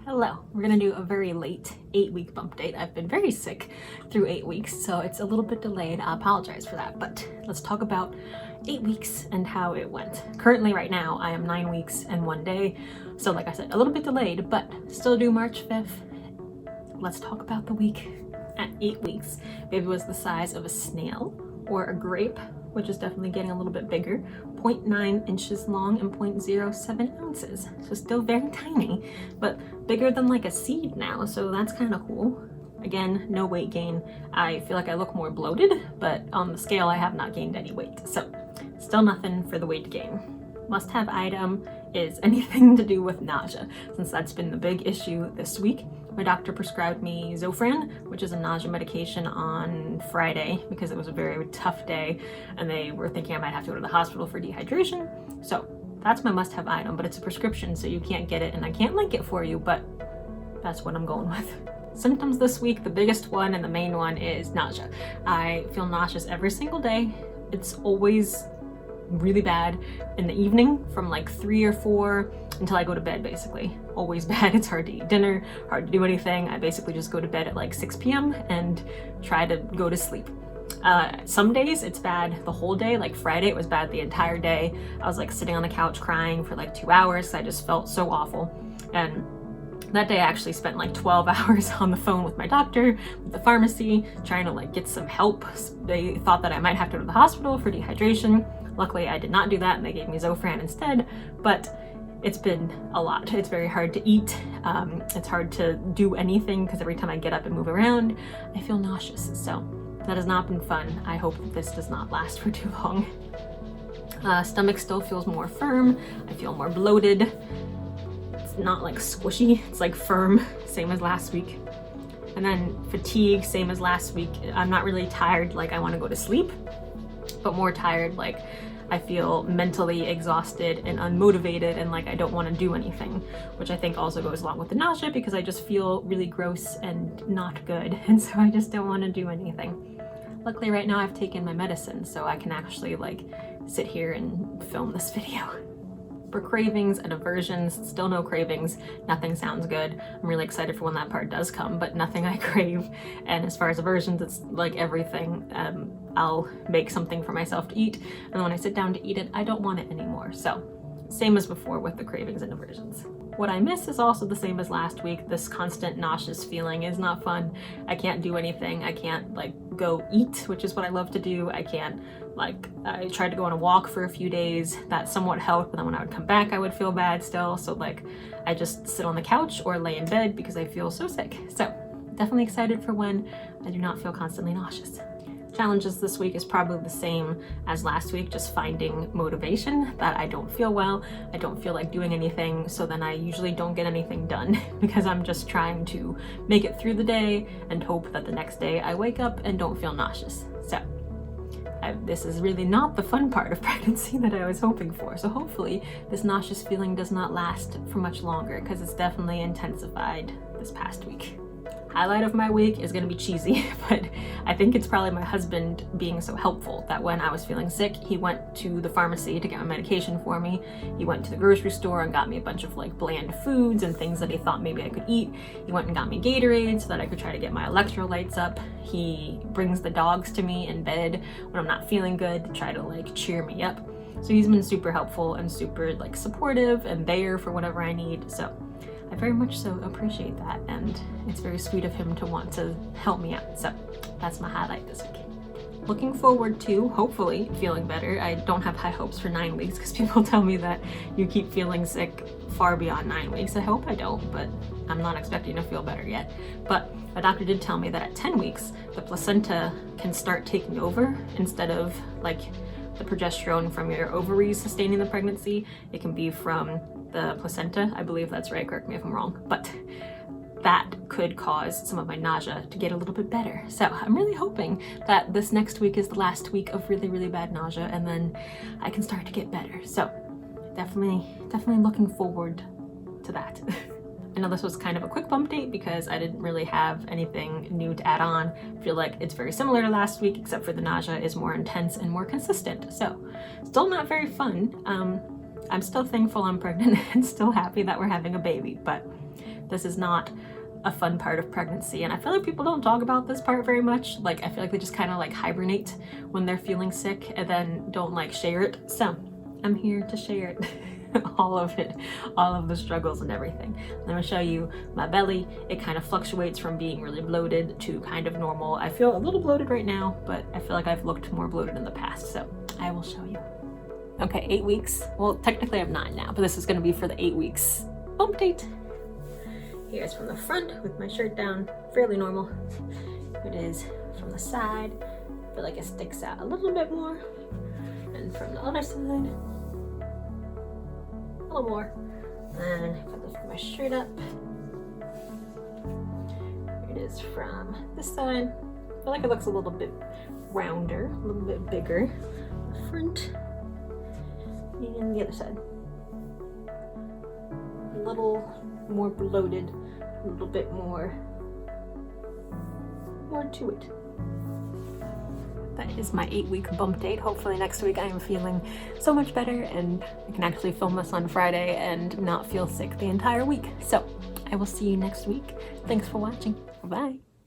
Hello, we're gonna do a very late 8-week bump date. I've been very sick through 8 weeks, so it's a little bit delayed. I apologize for that, but let's talk about 8 weeks and how it went. Currently right now, I am 9 weeks and 1 day. So like I said, a little bit delayed, but still due March 5th. Let's talk about the week at 8 weeks. Baby was the size of a snail or a grape, which is definitely getting a little bit bigger, 0.9 inches long and 0.07 ounces. So still very tiny, but bigger than like a seed now. So that's kind of cool. Again, no weight gain. I feel like I look more bloated, but on the scale, I have not gained any weight. So still nothing for the weight gain. Must-have item is anything to do with nausea, since that's been the big issue this week. My doctor prescribed me Zofran, which is a nausea medication, on Friday because it was a very tough day and they were thinking I might have to go to the hospital for dehydration. So that's my must-have item, but it's a prescription, so you can't get it and I can't link it for you, but that's what I'm going with. Symptoms this week, the biggest one and the main one is nausea. I feel nauseous every single day. It's always really bad in the evening from like 3 or 4 until I go to bed, basically. Always bad. It's hard to eat dinner, hard to do anything. I basically just go to bed at like 6 p.m. and try to go to sleep. Some days it's bad the whole day. Like Friday it was bad the entire day. I was like sitting on the couch crying for like 2 hours. I just felt so awful. And that day I actually spent like 12 hours on the phone with my doctor, with the pharmacy, trying to like get some help. They thought that I might have to go to the hospital for dehydration. Luckily I did not do that and they gave me Zofran instead, but it's been a lot. It's very hard to eat. It's hard to do anything because every time I get up and move around, I feel nauseous. So that has not been fun. I hope that this does not last for too long. Stomach still feels more firm. I feel more bloated. It's not like squishy, it's like firm, same as last week. And then fatigue, same as last week. I'm not really tired like I want to go to sleep, but more tired like I feel mentally exhausted and unmotivated and like I don't want to do anything, which I think also goes along with the nausea because I just feel really gross and not good, and so I just don't want to do anything. Luckily right now I've taken my medicine, so I can actually like sit here and film this video. For cravings and aversions, still no cravings. Nothing sounds good. I'm really excited for when that part does come, but nothing I crave. And as far as aversions, it's like everything. I'll make something for myself to eat, and when I sit down to eat it, I don't want it anymore. So same as before with the cravings and aversions. What I miss is also the same as last week. This constant nauseous feeling is not fun. I can't do anything. I can't like go eat, which is what I love to do. I can't like, I tried to go on a walk for a few days. That somewhat helped, but then when I would come back, I would feel bad still. So like, I just sit on the couch or lay in bed because I feel so sick. So definitely excited for when I do not feel constantly nauseous. Challenges this week is probably the same as last week, just finding motivation. That I don't feel well, I don't feel like doing anything, so then I usually don't get anything done because I'm just trying to make it through the day and hope that the next day I wake up and don't feel nauseous. So this is really not the fun part of pregnancy that I was hoping for, so hopefully this nauseous feeling does not last for much longer because it's definitely intensified this past week. Highlight of my week is gonna be cheesy, but I think it's probably my husband being so helpful that when I was feeling sick, he went to the pharmacy to get my medication for me. He went to the grocery store and got me a bunch of like bland foods and things that he thought maybe I could eat. He went and got me Gatorade so that I could try to get my electrolytes up. He brings the dogs to me in bed when I'm not feeling good to try to like cheer me up. So he's been super helpful and super like supportive and there for whatever I need. So I very much so appreciate that, and it's very sweet of him to want to help me out. So that's my highlight this week. Looking forward to hopefully feeling better. I don't have high hopes for 9 weeks because people tell me that you keep feeling sick far beyond 9 weeks. I hope I don't, but I'm not expecting to feel better yet. But my doctor did tell me that at 10 weeks, the placenta can start taking over instead of like the progesterone from your ovaries sustaining the pregnancy. It can be from the placenta. I believe that's right, correct me if I'm wrong, but that could cause some of my nausea to get a little bit better. So I'm really hoping that this next week is the last week of really, really bad nausea and then I can start to get better. So definitely looking forward to that. I know this was kind of a quick bump date because I didn't really have anything new to add on. I feel like it's very similar to last week, except for the nausea is more intense and more consistent. So still not very fun. I'm still thankful I'm pregnant and still happy that we're having a baby, but This is not a fun part of pregnancy, and I feel like people don't talk about this part very much. Like, I feel like they just kind of like hibernate when they're feeling sick and then don't like share it. So I'm here to share it. All of it, all of the struggles and everything. I'm gonna show you my belly. It kind of fluctuates from being really bloated to kind of normal. I feel a little bloated right now, but I feel like I've looked more bloated in the past, so I will show you. Okay, 8 weeks. Well, technically I have 9 now, but this is gonna be for the 8 weeks bump date. Here's from the front with my shirt down, fairly normal. It is from the side. I feel like it sticks out a little bit more. And from the other side, a little more. And if I lift my shirt up, here it is from this side. I feel like it looks a little bit rounder, a little bit bigger. The front and the other side. A little more bloated, a little bit more to it. That is my 8-week bump date. Hopefully next week I am feeling so much better and I can actually film this on Friday and not feel sick the entire week. So I will see you next week. Thanks for watching. Bye.